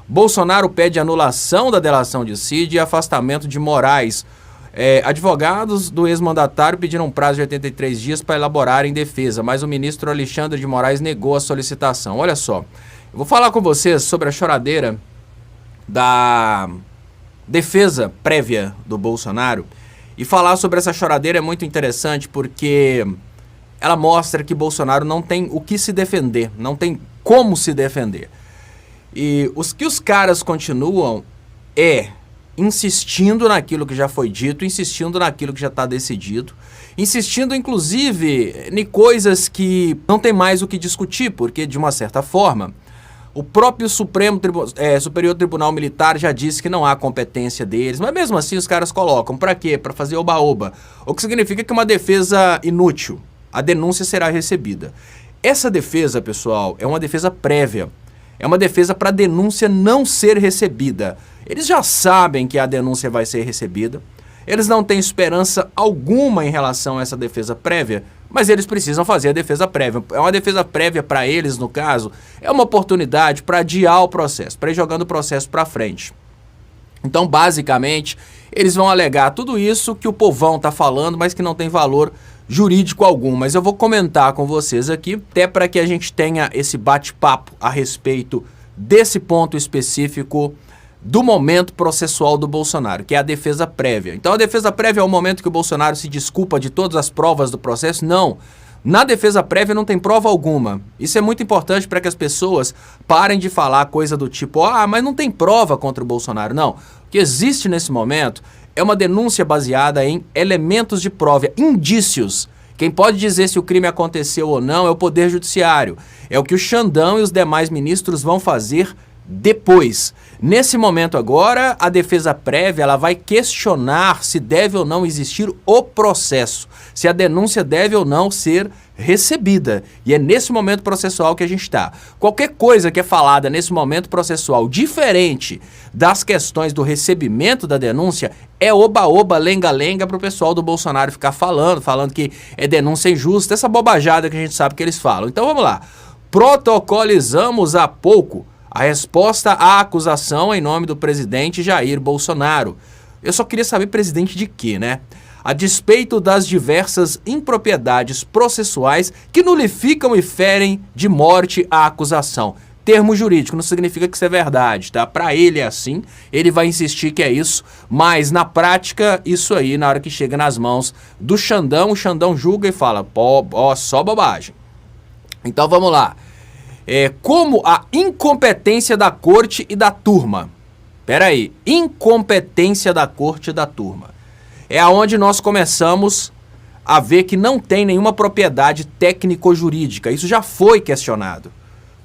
Bolsonaro pede anulação da delação de Cid e afastamento de Moraes. Advogados do ex-mandatário pediram um prazo de 83 dias para elaborarem defesa, mas o ministro Alexandre de Moraes negou a solicitação. Olha só, eu vou falar com vocês sobre a choradeira da defesa prévia do Bolsonaro. E falar sobre essa choradeira é muito interessante porque ela mostra que Bolsonaro não tem o que se defender, não tem como se defender. E os caras continuam insistindo naquilo que já foi dito, insistindo naquilo que já está decidido, insistindo inclusive em coisas que não tem mais o que discutir, porque de uma certa forma o próprio Superior Tribunal Militar já disse que não há competência deles, mas mesmo assim os caras colocam. Para quê? Para fazer oba-oba. O que significa que é uma defesa inútil. A denúncia será recebida. Essa defesa, pessoal, é uma defesa prévia. É uma defesa para a denúncia não ser recebida. Eles já sabem que a denúncia vai ser recebida. Eles não têm esperança alguma em relação a essa defesa prévia, mas eles precisam fazer a defesa prévia. É uma defesa prévia para eles, no caso, é uma oportunidade para adiar o processo, para ir jogando o processo para frente. Então, basicamente, eles vão alegar tudo isso que o povão está falando, mas que não tem valor jurídico algum. Mas eu vou comentar com vocês aqui, até para que a gente tenha esse bate-papo a respeito desse ponto específico do momento processual do Bolsonaro, que é a defesa prévia. Então a defesa prévia é o momento que o Bolsonaro se desculpa de todas as provas do processo? Não. Na defesa prévia não tem prova alguma. Isso é muito importante para que as pessoas parem de falar coisa do tipo, mas não tem prova contra o Bolsonaro. Não. O que existe nesse momento é uma denúncia baseada em elementos de prova, indícios. Quem pode dizer se o crime aconteceu ou não é o Poder Judiciário. É o que o Xandão e os demais ministros vão fazer depois. Nesse momento agora, a defesa prévia ela vai questionar se deve ou não existir o processo, se a denúncia deve ou não ser recebida. E é nesse momento processual que a gente está. Qualquer coisa que é falada nesse momento processual diferente das questões do recebimento da denúncia é oba-oba, lenga-lenga para o pessoal do Bolsonaro ficar falando que é denúncia injusta, essa bobajada que a gente sabe que eles falam. Então vamos lá. Protocolizamos há pouco a resposta à acusação em nome do presidente Jair Bolsonaro. Eu só queria saber presidente de quê, né? A despeito das diversas impropriedades processuais que nulificam e ferem de morte a acusação. Termo jurídico, não significa que isso é verdade, tá? Para ele é assim, ele vai insistir que é isso, mas na prática, isso aí, na hora que chega nas mãos do Xandão, o Xandão julga e fala, só bobagem. Então vamos lá. Como a incompetência da corte e da turma. Peraí, incompetência da corte e da turma. É aonde nós começamos a ver que não tem nenhuma propriedade técnico-jurídica. Isso já foi questionado.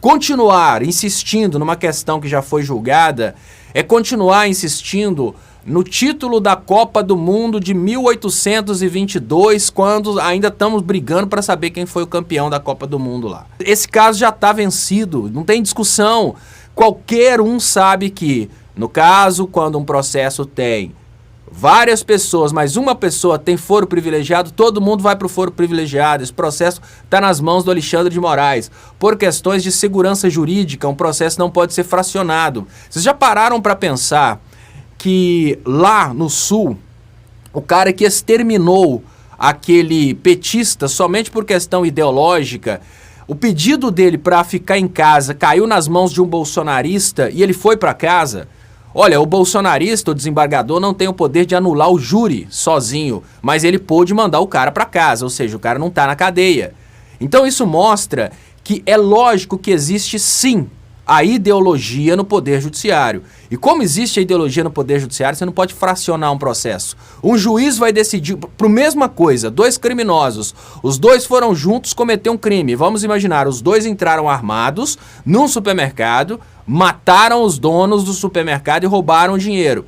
Continuar insistindo numa questão que já foi julgada é continuar insistindo no título da Copa do Mundo de 1822, quando ainda estamos brigando para saber quem foi o campeão da Copa do Mundo lá. Esse caso já está vencido, não tem discussão. Qualquer um sabe que, no caso, quando um processo tem várias pessoas, mas uma pessoa tem foro privilegiado, todo mundo vai para o foro privilegiado. Esse processo está nas mãos do Alexandre de Moraes. Por questões de segurança jurídica, um processo não pode ser fracionado. Vocês já pararam para pensar que lá no Sul, o cara que exterminou aquele petista somente por questão ideológica, o pedido dele para ficar em casa caiu nas mãos de um bolsonarista e ele foi para casa? Olha, o bolsonarista, o desembargador, não tem o poder de anular o júri sozinho, mas ele pôde mandar o cara para casa, ou seja, o cara não está na cadeia. Então isso mostra que é lógico que existe sim a ideologia no Poder Judiciário. E como existe a ideologia no Poder Judiciário, você não pode fracionar um processo. Um juiz vai decidir por mesma coisa, dois criminosos, os dois foram juntos cometer um crime. Vamos imaginar, os dois entraram armados num supermercado, mataram os donos do supermercado e roubaram o dinheiro.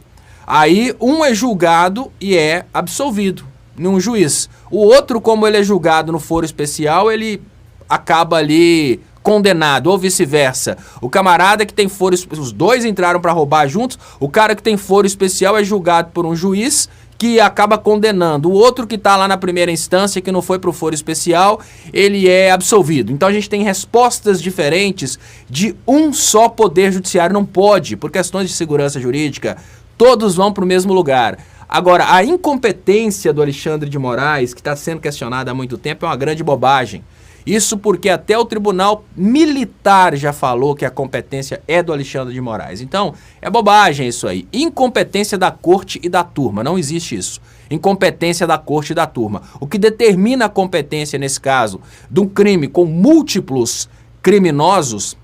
Aí um é julgado e é absolvido num juiz. O outro, como ele é julgado no foro especial, ele acaba ali condenado, ou vice-versa. O camarada que tem foro, os dois entraram para roubar juntos, o cara que tem foro especial é julgado por um juiz que acaba condenando. O outro que está lá na primeira instância, que não foi para o foro especial, ele é absolvido. Então a gente tem respostas diferentes de um só poder judiciário. Não pode, por questões de segurança jurídica, todos vão para o mesmo lugar. Agora, a incompetência do Alexandre de Moraes, que está sendo questionada há muito tempo, é uma grande bobagem. Isso porque até o Tribunal Militar já falou que a competência é do Alexandre de Moraes. Então, é bobagem isso aí. Incompetência da corte e da turma, não existe isso. Incompetência da corte e da turma. O que determina a competência nesse caso de um crime com múltiplos criminosos,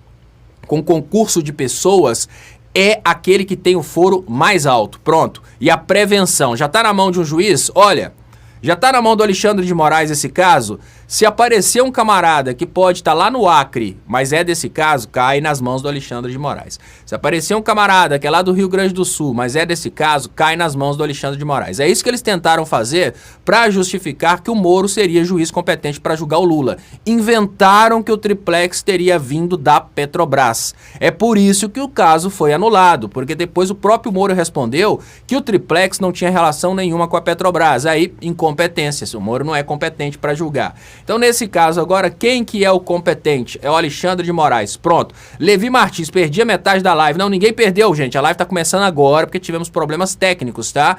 com concurso de pessoas, é aquele que tem o foro mais alto. Pronto. E a prevenção já está na mão de um juiz? Olha, já está na mão do Alexandre de Moraes esse caso? Se aparecer um camarada que pode estar lá no Acre, mas é desse caso, cai nas mãos do Alexandre de Moraes. Se aparecer um camarada que é lá do Rio Grande do Sul, mas é desse caso, cai nas mãos do Alexandre de Moraes. É isso que eles tentaram fazer para justificar que o Moro seria juiz competente para julgar o Lula. Inventaram que o triplex teria vindo da Petrobras. É por isso que o caso foi anulado, porque depois o próprio Moro respondeu que o triplex não tinha relação nenhuma com a Petrobras. Aí, incompetência. O Moro não é competente para julgar. Então, nesse caso agora, quem que é o competente? É o Alexandre de Moraes. Pronto. Levi Martins, perdi a metade da live. Não, ninguém perdeu, gente. A live tá começando agora porque tivemos problemas técnicos, tá?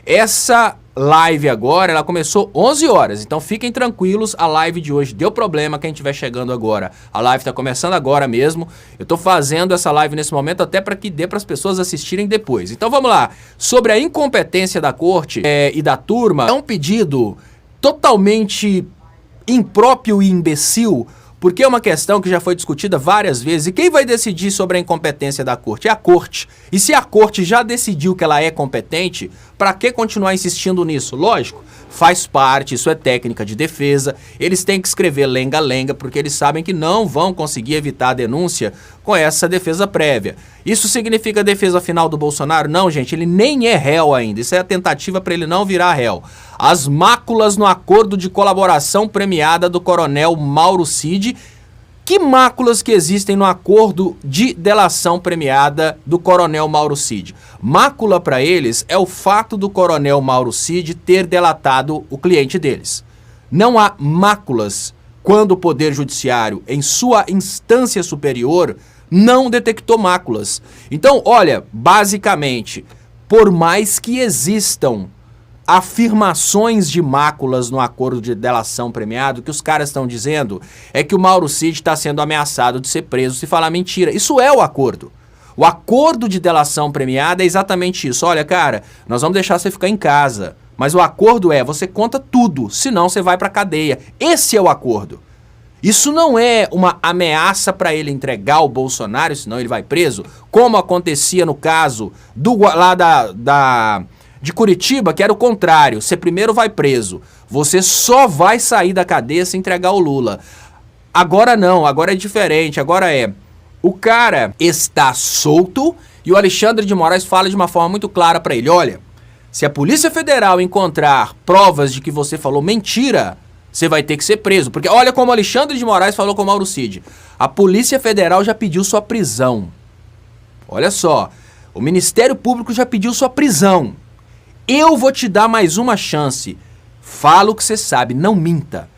Essa live agora, ela começou 11 horas. Então, fiquem tranquilos, a live de hoje deu problema. Quem estiver chegando agora, a live tá começando agora mesmo. Eu tô fazendo essa live nesse momento até para que dê para as pessoas assistirem depois. Então, vamos lá. Sobre a incompetência da corte e da turma, é um pedido totalmente impróprio e imbecil, porque é uma questão que já foi discutida várias vezes. E quem vai decidir sobre a incompetência da corte? É a corte. E se a corte já decidiu que ela é competente, para que continuar insistindo nisso? Lógico, faz parte, isso é técnica de defesa. Eles têm que escrever lenga-lenga, porque eles sabem que não vão conseguir evitar a denúncia com essa defesa prévia. Isso significa a defesa final do Bolsonaro? Não, gente, ele nem é réu ainda. Isso é a tentativa para ele não virar réu. As máculas no acordo de colaboração premiada do coronel Mauro Cid. Que máculas que existem no acordo de delação premiada do coronel Mauro Cid? Mácula para eles é o fato do coronel Mauro Cid ter delatado o cliente deles. Não há máculas quando o Poder Judiciário, em sua instância superior, não detectou máculas. Então, olha, basicamente, por mais que existam afirmações de máculas no acordo de delação premiado, o que os caras estão dizendo é que o Mauro Cid está sendo ameaçado de ser preso se falar mentira. Isso é o acordo. O acordo de delação premiada é exatamente isso. Olha, cara, nós vamos deixar você ficar em casa, mas o acordo é, você conta tudo, senão você vai pra cadeia. Esse é o acordo. Isso não é uma ameaça para ele entregar o Bolsonaro, senão ele vai preso, como acontecia no caso lá de Curitiba, que era o contrário. Você primeiro vai preso, você só vai sair da cadeia se entregar o Lula. Agora não, agora é diferente, agora é, o cara está solto e o Alexandre de Moraes fala de uma forma muito clara para ele, olha, se a Polícia Federal encontrar provas de que você falou mentira, você vai ter que ser preso. Porque olha como o Alexandre de Moraes falou com o Mauro Cid. A Polícia Federal já pediu sua prisão. Olha só, o Ministério Público já pediu sua prisão. Eu vou te dar mais uma chance. Fala o que você sabe, não minta.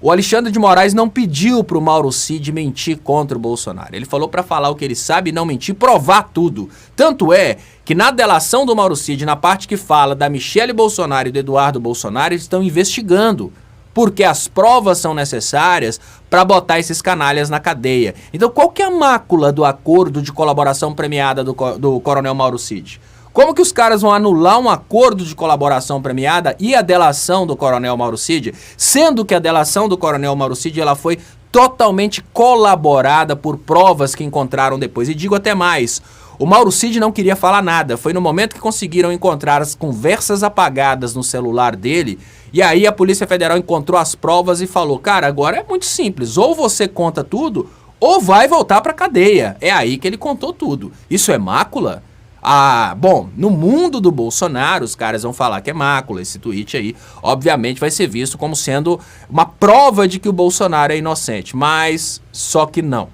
O Alexandre de Moraes não pediu para o Mauro Cid mentir contra o Bolsonaro. Ele falou para falar o que ele sabe, não mentir, provar tudo. Tanto é que na delação do Mauro Cid, na parte que fala da Michele Bolsonaro e do Eduardo Bolsonaro, eles estão investigando, porque as provas são necessárias para botar esses canalhas na cadeia. Então, qual que é a mácula do acordo de colaboração premiada do coronel Mauro Cid? Como que os caras vão anular um acordo de colaboração premiada e a delação do coronel Mauro Cid, sendo que a delação do coronel Mauro Cid ela foi totalmente colaborada por provas que encontraram depois? E digo até mais, o Mauro Cid não queria falar nada. Foi no momento que conseguiram encontrar as conversas apagadas no celular dele, e aí a Polícia Federal encontrou as provas e falou, cara, agora é muito simples, ou você conta tudo, ou vai voltar pra cadeia. É aí que ele contou tudo. Isso é mácula? Ah, bom, no mundo do Bolsonaro, os caras vão falar que é mácula. Esse tweet aí, obviamente, vai ser visto como sendo uma prova de que o Bolsonaro é inocente, mas só que não.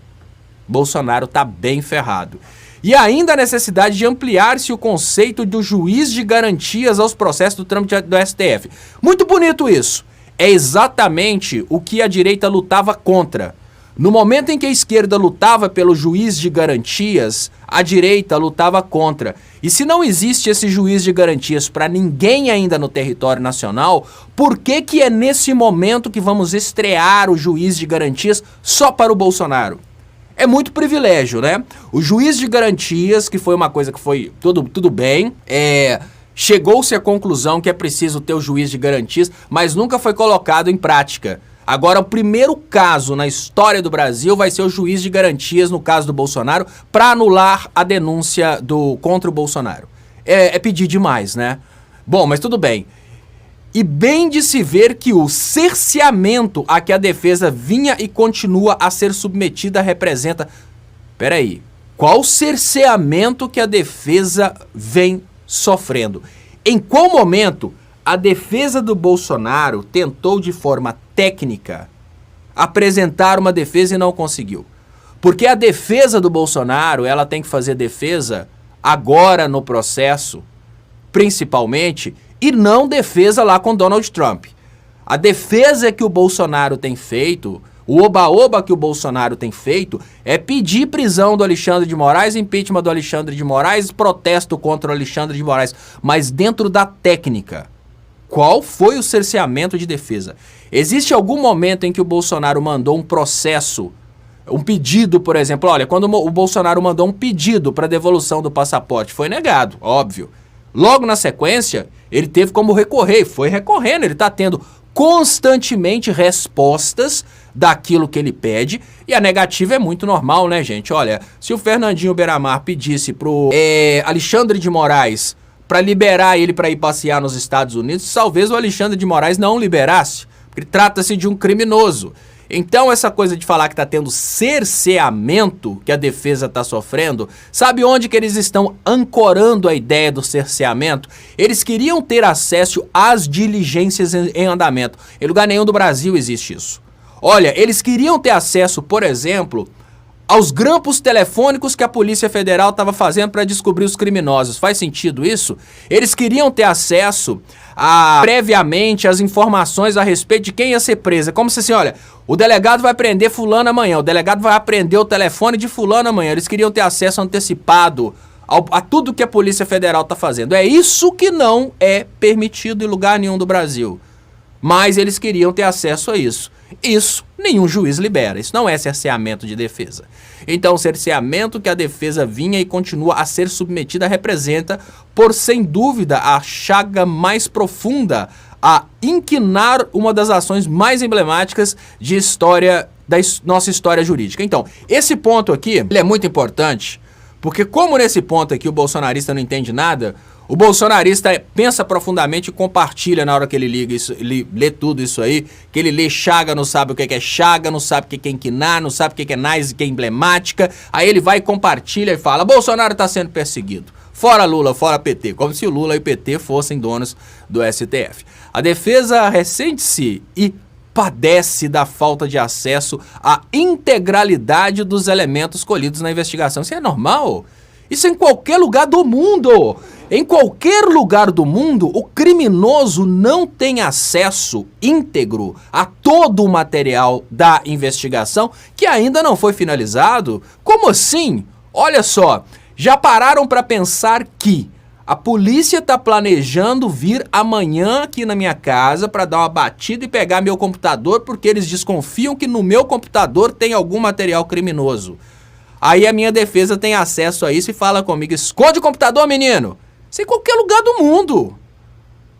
Bolsonaro tá bem ferrado. E ainda a necessidade de ampliar-se o conceito do juiz de garantias aos processos do trâmite do STF. Muito bonito isso. É exatamente o que a direita lutava contra. No momento em que a esquerda lutava pelo juiz de garantias, a direita lutava contra. E se não existe esse juiz de garantias para ninguém ainda no território nacional, por que é nesse momento que vamos estrear o juiz de garantias só para o Bolsonaro? É muito privilégio, né? O juiz de garantias, que foi uma coisa que foi tudo bem, chegou-se à conclusão que é preciso ter o juiz de garantias, mas nunca foi colocado em prática. Agora, o primeiro caso na história do Brasil vai ser o juiz de garantias, no caso do Bolsonaro, para anular a denúncia contra o Bolsonaro. É pedir demais, né? Bom, mas tudo bem. E bem de se ver que o cerceamento a que a defesa vinha e continua a ser submetida representa... Peraí, qual cerceamento que a defesa vem sofrendo? Em qual momento a defesa do Bolsonaro tentou de forma técnica apresentar uma defesa e não conseguiu? Porque a defesa do Bolsonaro, ela tem que fazer defesa agora no processo, principalmente, e não defesa lá com Donald Trump. A defesa que o Bolsonaro tem feito, o oba-oba que o Bolsonaro tem feito, é pedir prisão do Alexandre de Moraes, impeachment do Alexandre de Moraes, protesto contra o Alexandre de Moraes, mas dentro da técnica. Qual foi o cerceamento de defesa? Existe algum momento em que o Bolsonaro mandou um processo, um pedido, por exemplo, olha, quando o Bolsonaro mandou um pedido para devolução do passaporte, foi negado, óbvio. Logo na sequência, ele teve como recorrer, e foi recorrendo, ele está tendo constantemente respostas daquilo que ele pede, e a negativa é muito normal, né, gente? Olha, se o Fernandinho Beiramar pedisse pro Alexandre de Moraes para liberar ele para ir passear nos Estados Unidos, talvez o Alexandre de Moraes não liberasse, porque trata-se de um criminoso. Então essa coisa de falar que está tendo cerceamento, que a defesa está sofrendo, sabe onde que eles estão ancorando a ideia do cerceamento? Eles queriam ter acesso às diligências em andamento. Em lugar nenhum do Brasil existe isso. Olha, eles queriam ter acesso, por exemplo, aos grampos telefônicos que a Polícia Federal estava fazendo para descobrir os criminosos. Faz sentido isso? Eles queriam ter acesso previamente às informações a respeito de quem ia ser preso. É como se assim, olha, o delegado vai prender fulano amanhã, o delegado vai apreender o telefone de fulano amanhã. Eles queriam ter acesso antecipado a tudo que a Polícia Federal está fazendo. É isso que não é permitido em lugar nenhum do Brasil. Mas eles queriam ter acesso a isso. Isso nenhum juiz libera. Isso não é cerceamento de defesa. Então, o cerceamento que a defesa vinha e continua a ser submetida representa, por sem dúvida, a chaga mais profunda a inquinar uma das ações mais emblemáticas de história, da nossa história jurídica. Então, esse ponto aqui ele é muito importante, porque como nesse ponto aqui o bolsonarista não entende nada, o bolsonarista pensa profundamente e compartilha na hora que ele liga isso, ele lê tudo isso aí, que ele lê chaga, não sabe o que é chaga, não sabe o que é inquinar, não sabe o que é nice, o que é emblemática, aí ele vai e compartilha e fala, Bolsonaro está sendo perseguido, fora Lula, fora PT, como se o Lula e o PT fossem donos do STF. A defesa ressente-se e padece da falta de acesso à integralidade dos elementos colhidos na investigação. Isso é normal? Isso é em qualquer lugar do mundo. Em qualquer lugar do mundo, o criminoso não tem acesso íntegro a todo o material da investigação que ainda não foi finalizado. Como assim? Olha só, já pararam para pensar que a polícia está planejando vir amanhã aqui na minha casa para dar uma batida e pegar meu computador porque eles desconfiam que no meu computador tem algum material criminoso. Aí a minha defesa tem acesso a isso e fala comigo, esconde o computador, menino! Isso em qualquer lugar do mundo.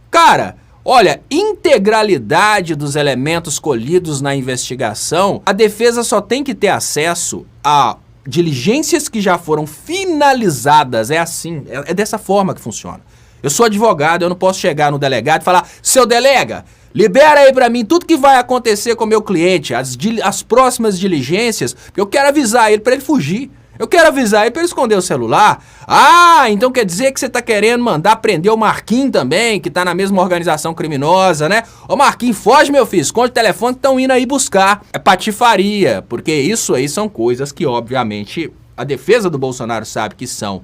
Cara, olha, integralidade dos elementos colhidos na investigação, a defesa só tem que ter acesso a diligências que já foram finalizadas. É assim, é dessa forma que funciona. Eu sou advogado, eu não posso chegar no delegado e falar, seu delega, libera aí pra mim tudo que vai acontecer com o meu cliente, as próximas diligências, porque eu quero avisar ele pra ele fugir. Eu quero avisar ele pra ele esconder o celular. Ah, então quer dizer que você tá querendo mandar prender o Marquinhos também, que tá na mesma organização criminosa, né? Ô Marquinhos, foge, meu filho, esconde o telefone que estão indo aí buscar. É patifaria, porque isso aí são coisas que, obviamente, a defesa do Bolsonaro sabe que são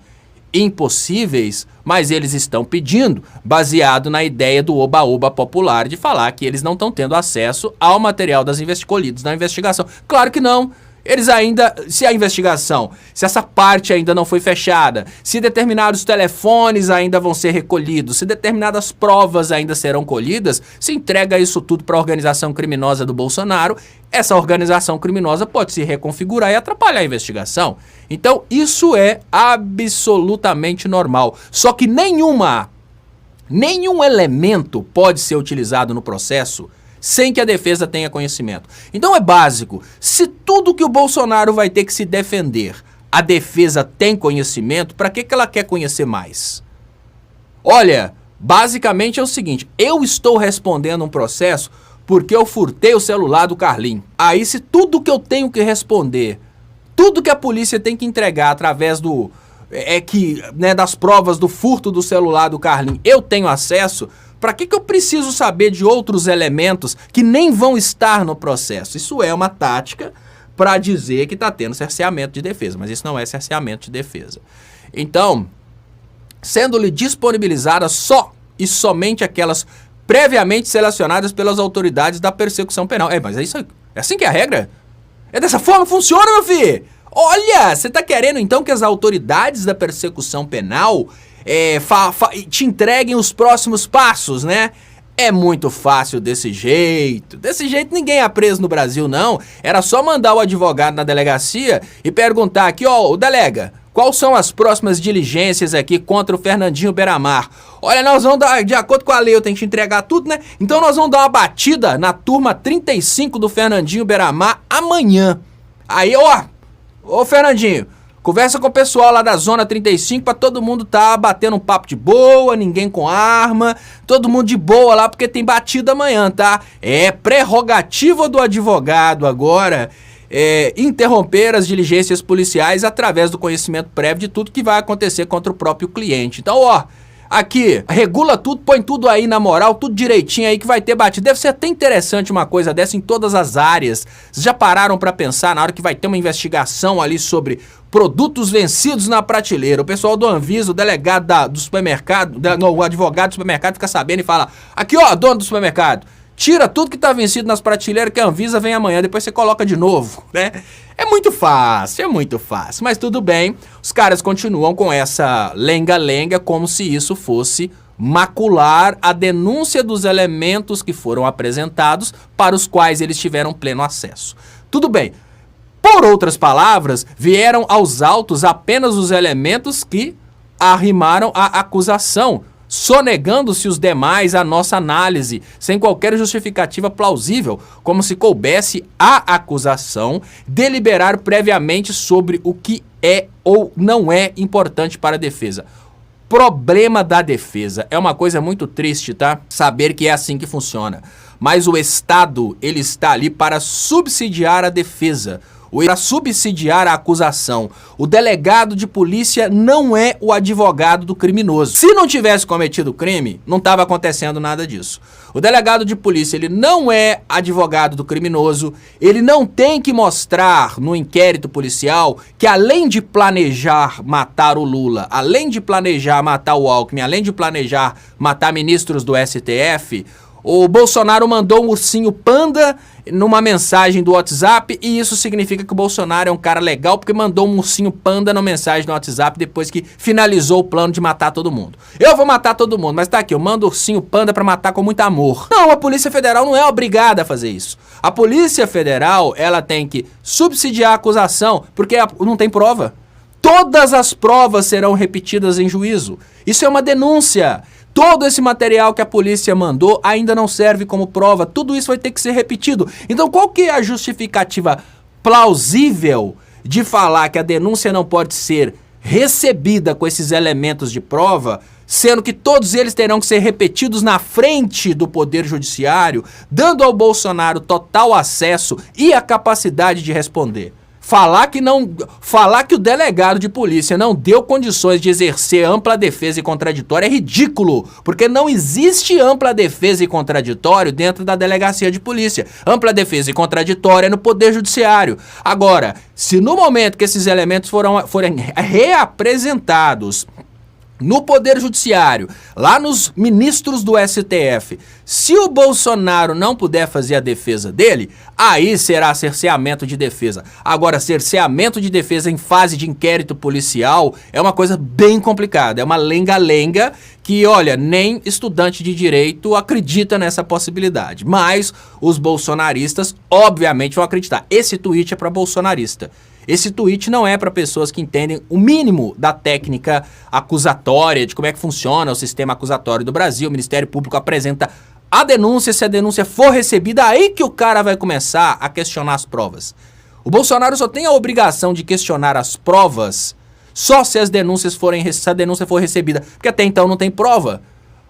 impossíveis, mas eles estão pedindo, baseado na ideia do oba-oba popular de falar que eles não estão tendo acesso ao material colhidos na investigação. Claro que não. Eles ainda, se a investigação, se essa parte ainda não foi fechada, se determinados telefones ainda vão ser recolhidos, se determinadas provas ainda serão colhidas, se entrega isso tudo para a organização criminosa do Bolsonaro, essa organização criminosa pode se reconfigurar e atrapalhar a investigação. Então isso é absolutamente normal. Só que nenhum elemento pode ser utilizado no processo sem que a defesa tenha conhecimento. Então é básico, se tudo que o Bolsonaro vai ter que se defender, a defesa tem conhecimento, para que ela quer conhecer mais? Olha, basicamente é o seguinte, eu estou respondendo um processo porque eu furtei o celular do Carlinho. Aí se tudo que eu tenho que responder, tudo que a polícia tem que entregar através das provas do furto do celular do Carlinho, eu tenho acesso. Para que eu preciso saber de outros elementos que nem vão estar no processo? Isso é uma tática para dizer que está tendo cerceamento de defesa, mas isso não é cerceamento de defesa. Então, sendo-lhe disponibilizadas só e somente aquelas previamente selecionadas pelas autoridades da persecução penal. Mas é isso aí. É assim que é a regra? É dessa forma que funciona, meu filho? Olha, você está querendo então que as autoridades da persecução penal te entreguem os próximos passos, né? É muito fácil desse jeito. Desse jeito ninguém é preso no Brasil, não. Era só mandar o advogado na delegacia e perguntar aqui, o delega, quais são as próximas diligências aqui contra o Fernandinho Beiramar? Olha, nós vamos dar, de acordo com a lei, eu tenho que te entregar tudo, né? Então nós vamos dar uma batida na turma 35 do Fernandinho Beiramar amanhã. Aí, ô Fernandinho, conversa com o pessoal lá da Zona 35 pra todo mundo tá batendo um papo de boa, ninguém com arma, todo mundo de boa lá porque tem batida amanhã, tá? É prerrogativa do advogado agora interromper as diligências policiais através do conhecimento prévio de tudo que vai acontecer contra o próprio cliente. Então, aqui, regula tudo, põe tudo aí na moral, tudo direitinho aí que vai ter batida. Deve ser até interessante uma coisa dessa em todas as áreas. Vocês já pararam pra pensar na hora que vai ter uma investigação ali sobre produtos vencidos na prateleira? O pessoal do Anvisa, o delegado do supermercado, o advogado do supermercado fica sabendo e fala, aqui dono do supermercado, tira tudo que tá vencido nas prateleiras que a Anvisa vem amanhã, depois você coloca de novo, né? É muito fácil, mas tudo bem, os caras continuam com essa lenga-lenga como se isso fosse macular a denúncia dos elementos que foram apresentados para os quais eles tiveram pleno acesso. Tudo bem, por outras palavras, vieram aos autos apenas os elementos que arrimaram a acusação, sonegando-se os demais à nossa análise, sem qualquer justificativa plausível, como se coubesse à acusação deliberar previamente sobre o que é ou não é importante para a defesa. Problema da defesa. É uma coisa muito triste, tá? Saber que é assim que funciona. Mas o Estado, ele está ali para subsidiar a defesa, para subsidiar a acusação. O delegado de polícia não é o advogado do criminoso. Se não tivesse cometido crime, não estava acontecendo nada disso. O delegado de polícia, ele não é advogado do criminoso, ele não tem que mostrar no inquérito policial que além de planejar matar o Lula, além de planejar matar o Alckmin, além de planejar matar ministros do STF, o Bolsonaro mandou um ursinho panda numa mensagem do WhatsApp e isso significa que o Bolsonaro é um cara legal porque mandou um ursinho panda na mensagem no WhatsApp depois que finalizou o plano de matar todo mundo. Eu vou matar todo mundo, mas tá aqui, eu mando ursinho panda pra matar com muito amor. Não, a Polícia Federal não é obrigada a fazer isso. A Polícia Federal, ela tem que subsidiar a acusação porque não tem prova. Todas as provas serão repetidas em juízo. Isso é uma denúncia. Todo esse material que a polícia mandou ainda não serve como prova. Tudo isso vai ter que ser repetido. Então qual que é a justificativa plausível de falar que a denúncia não pode ser recebida com esses elementos de prova, sendo que todos eles terão que ser repetidos na frente do Poder Judiciário, dando ao Bolsonaro total acesso e a capacidade de responder? Falar que o delegado de polícia não deu condições de exercer ampla defesa e contraditório é ridículo, porque não existe ampla defesa e contraditório dentro da delegacia de polícia. Ampla defesa e contraditório é no Poder Judiciário. Agora, se no momento que esses elementos forem reapresentados no Poder Judiciário, lá nos ministros do STF, se o Bolsonaro não puder fazer a defesa dele, aí será cerceamento de defesa. Agora, cerceamento de defesa em fase de inquérito policial é uma coisa bem complicada, é uma lenga-lenga que, olha, nem estudante de direito acredita nessa possibilidade. Mas os bolsonaristas, obviamente, vão acreditar. Esse tweet é para bolsonarista. Esse tweet não é para pessoas que entendem o mínimo da técnica acusatória, de como é que funciona o sistema acusatório do Brasil. O Ministério Público apresenta a denúncia, se a denúncia for recebida, aí que o cara vai começar a questionar as provas. O Bolsonaro só tem a obrigação de questionar as provas só se se a denúncia for recebida, porque até então não tem prova.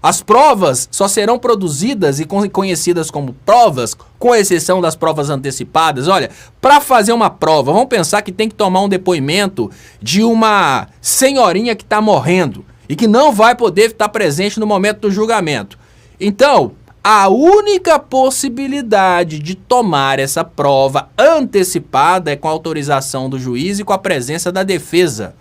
As provas só serão produzidas e conhecidas como provas, com exceção das provas antecipadas. Olha, para fazer uma prova, vamos pensar que tem que tomar um depoimento de uma senhorinha que está morrendo e que não vai poder estar presente no momento do julgamento. Então, a única possibilidade de tomar essa prova antecipada é com a autorização do juiz e com a presença da defesa.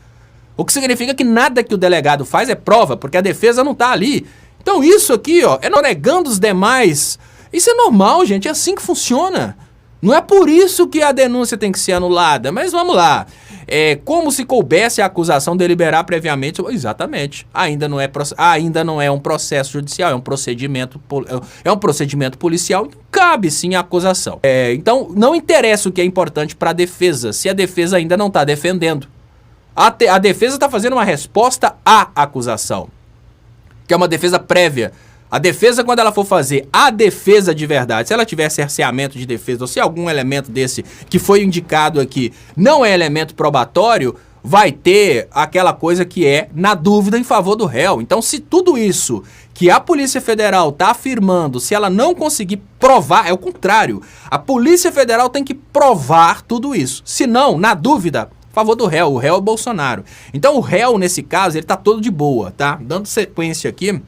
O que significa que nada que o delegado faz é prova, porque a defesa não está ali. Então isso aqui, ó, é negando os demais. Isso é normal, gente, é assim que funciona. Não é por isso que a denúncia tem que ser anulada, mas vamos lá. É como se coubesse a acusação deliberar previamente. Exatamente. Ainda não é um processo judicial, é um procedimento policial. Então cabe sim a acusação. Então não interessa o que é importante para a defesa, se a defesa ainda não está defendendo. A defesa está fazendo uma resposta à acusação, que é uma defesa prévia. A defesa, quando ela for fazer a defesa de verdade, se ela tiver cerceamento de defesa, ou se algum elemento desse que foi indicado aqui não é elemento probatório, vai ter aquela coisa que é na dúvida em favor do réu. Então, se tudo isso que a Polícia Federal está afirmando, se ela não conseguir provar, é o contrário. A Polícia Federal tem que provar tudo isso. Se não, na dúvida, a favor do réu. O réu é o Bolsonaro. Então, o réu, nesse caso, ele tá todo de boa, tá? Dando sequência aqui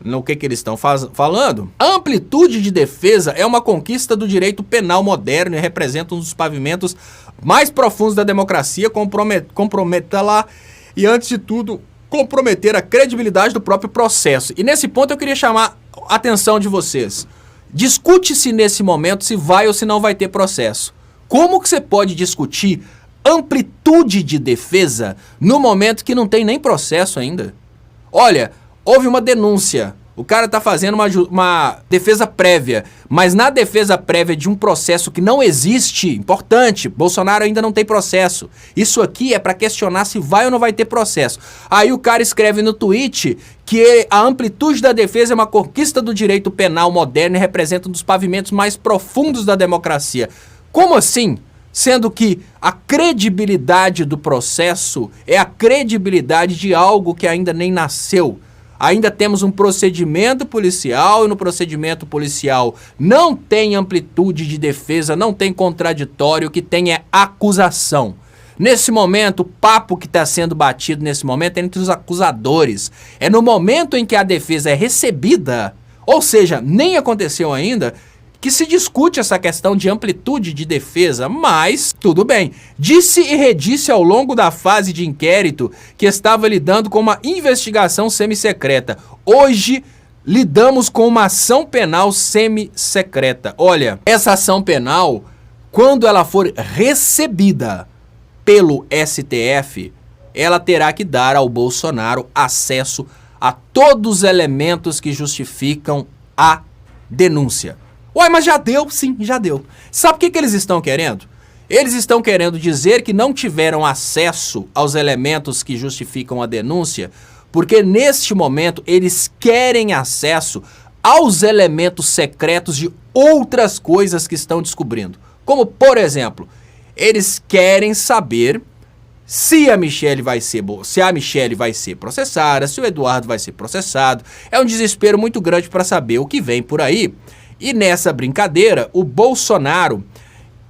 no que eles estão falando. A amplitude de defesa é uma conquista do direito penal moderno e representa um dos pavimentos mais profundos da democracia, comprometa-la e, antes de tudo, comprometer a credibilidade do próprio processo. E nesse ponto eu queria chamar a atenção de vocês. Discute-se nesse momento se vai ou se não vai ter processo. Como que você pode discutir amplitude de defesa no momento que não tem nem processo ainda? Olha, houve uma denúncia, o cara está fazendo uma defesa prévia, mas na defesa prévia de um processo que não existe, importante, Bolsonaro ainda não tem processo. Isso aqui é para questionar se vai ou não vai ter processo. Aí o cara escreve no tweet que a amplitude da defesa é uma conquista do direito penal moderno e representa um dos pavimentos mais profundos da democracia. Como assim? Sendo que a credibilidade do processo é a credibilidade de algo que ainda nem nasceu. Ainda temos um procedimento policial e no procedimento policial não tem amplitude de defesa, não tem contraditório, o que tem é acusação. Nesse momento, o papo que está sendo batido nesse momento é entre os acusadores. É no momento em que a defesa é recebida, ou seja, nem aconteceu ainda, que se discute essa questão de amplitude de defesa, mas tudo bem. Disse e redisse ao longo da fase de inquérito que estava lidando com uma investigação semissecreta. Hoje, lidamos com uma ação penal semissecreta. Olha, essa ação penal, quando ela for recebida pelo STF, ela terá que dar ao Bolsonaro acesso a todos os elementos que justificam a denúncia. Uai, mas já deu? Sim, já deu. Sabe o que eles estão querendo? Eles estão querendo dizer que não tiveram acesso aos elementos que justificam a denúncia, porque neste momento eles querem acesso aos elementos secretos de outras coisas que estão descobrindo. Como, por exemplo, eles querem saber se a Michelle vai ser processada, se o Eduardo vai ser processado. É um desespero muito grande para saber o que vem por aí. E nessa brincadeira, o Bolsonaro,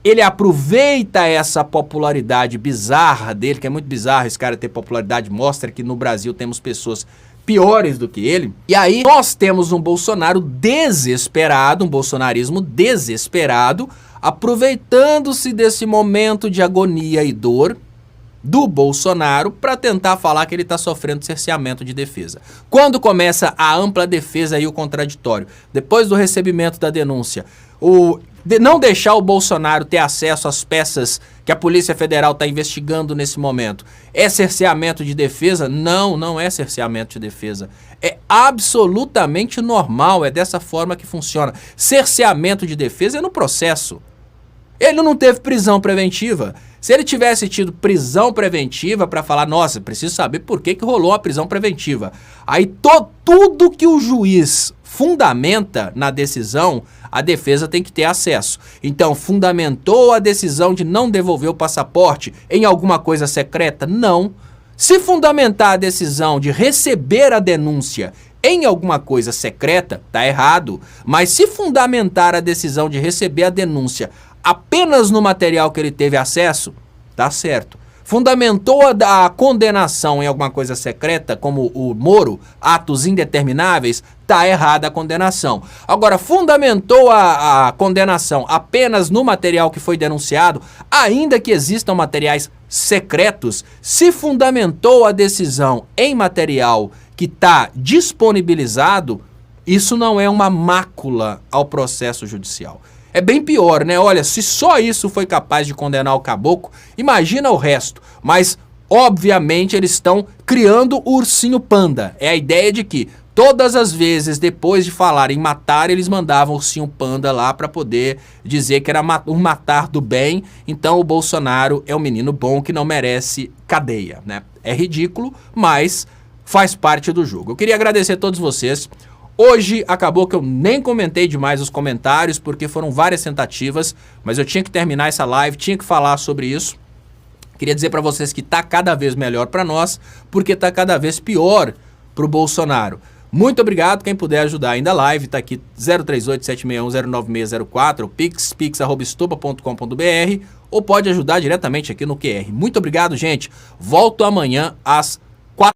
ele aproveita essa popularidade bizarra dele, que é muito bizarro esse cara ter popularidade, mostra que no Brasil temos pessoas piores do que ele. E aí nós temos um Bolsonaro desesperado, um bolsonarismo desesperado, aproveitando-se desse momento de agonia e dor do Bolsonaro para tentar falar que ele está sofrendo cerceamento de defesa. Quando começa a ampla defesa e o contraditório, depois do recebimento da denúncia, não deixar o Bolsonaro ter acesso às peças que a Polícia Federal está investigando nesse momento, é cerceamento de defesa? Não, não é cerceamento de defesa. É absolutamente normal, é dessa forma que funciona. Cerceamento de defesa é no processo. Ele não teve prisão preventiva. Se ele tivesse tido prisão preventiva para falar, nossa, preciso saber por que rolou a prisão preventiva. Aí tudo que o juiz fundamenta na decisão, a defesa tem que ter acesso. Então, fundamentou a decisão de não devolver o passaporte em alguma coisa secreta? Não. Se fundamentar a decisão de receber a denúncia em alguma coisa secreta, tá errado. Mas se fundamentar a decisão de receber a denúncia apenas no material que ele teve acesso, tá certo. Fundamentou a condenação em alguma coisa secreta, como o Moro, atos indetermináveis, tá errada a condenação. Agora, fundamentou a condenação apenas no material que foi denunciado, ainda que existam materiais secretos, se fundamentou a decisão em material que está disponibilizado, isso não é uma mácula ao processo judicial. É bem pior, né? Olha, se só isso foi capaz de condenar o caboclo, imagina o resto. Mas, obviamente, eles estão criando o ursinho panda. É a ideia de que todas as vezes, depois de falar em matar, eles mandavam o ursinho panda lá para poder dizer que era um matar do bem. Então, o Bolsonaro é um menino bom que não merece cadeia, né? É ridículo, mas faz parte do jogo. Eu queria agradecer a todos vocês. Hoje acabou que eu nem comentei demais os comentários, porque foram várias tentativas, mas eu tinha que terminar essa live, tinha que falar sobre isso. Queria dizer para vocês que tá cada vez melhor para nós, porque tá cada vez pior pro Bolsonaro. Muito obrigado, quem puder ajudar ainda a live, tá aqui 038-761-09604, pix@estupa.com.br, ou pode ajudar diretamente aqui no QR. Muito obrigado, gente. Volto amanhã às